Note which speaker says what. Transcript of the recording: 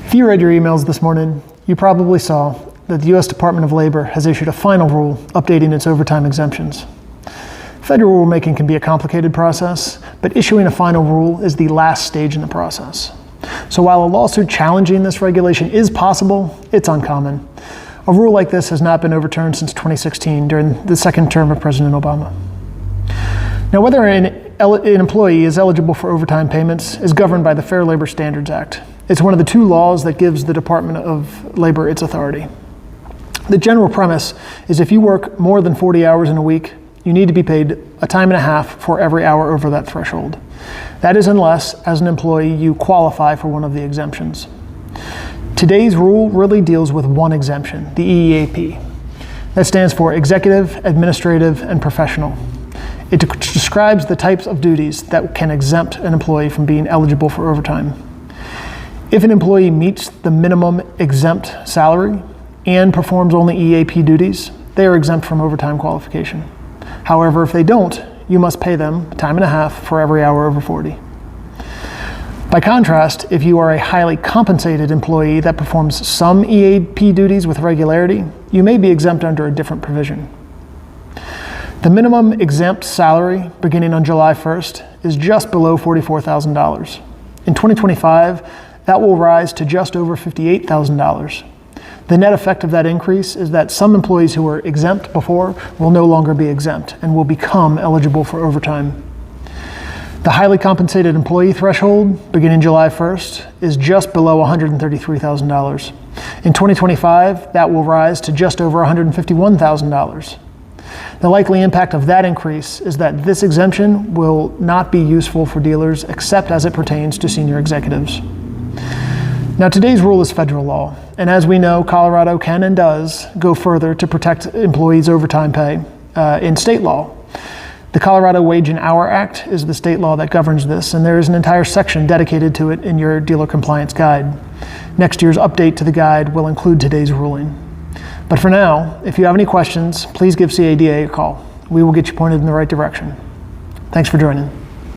Speaker 1: If you read your emails this morning, you probably saw that the U.S. Department of Labor has issued a final rule updating its overtime exemptions. Federal rulemaking can be a complicated process, but issuing a final rule is the last stage in the process. So while a lawsuit challenging this regulation is possible, it's uncommon. A rule like this has not been overturned since 2016 during the second term of President Obama. Now, whether an employee is eligible for overtime payments is governed by the Fair Labor Standards Act. It's one of the two laws that gives the Department of Labor its authority. The general premise is if you work more than 40 hours in a week, you need to be paid a time and a half for every hour over that threshold. That is unless, as an employee, you qualify for one of the exemptions. Today's rule really deals with one exemption, the EEAP. That stands for Executive, Administrative, and Professional. It describes the types of duties that can exempt an employee from being eligible for overtime. If an employee meets the minimum exempt salary and performs only EAP duties, they are exempt from overtime qualification. However, if they don't, you must pay them time and a half for every hour over 40. By contrast, if you are a highly compensated employee that performs some EAP duties with regularity, you may be exempt under a different provision. The minimum exempt salary beginning on July 1st is just below $44,000. In 2025, that will rise to just over $58,000. The net effect of that increase is that some employees who were exempt before will no longer be exempt and will become eligible for overtime. The highly compensated employee threshold, beginning July 1st, is just below $133,000. In 2025, that will rise to just over $151,000. The likely impact of that increase is that this exemption will not be useful for dealers except as it pertains to senior executives. Now, today's rule is federal law, and as we know, Colorado can and does go further to protect employees' overtime pay in state law. The Colorado Wage and Hour Act is the state law that governs this, and there is an entire section dedicated to it in your dealer compliance guide. Next year's update to the guide will include today's ruling. But for now, if you have any questions, please give CADA a call. We will get you pointed in the right direction. Thanks for joining.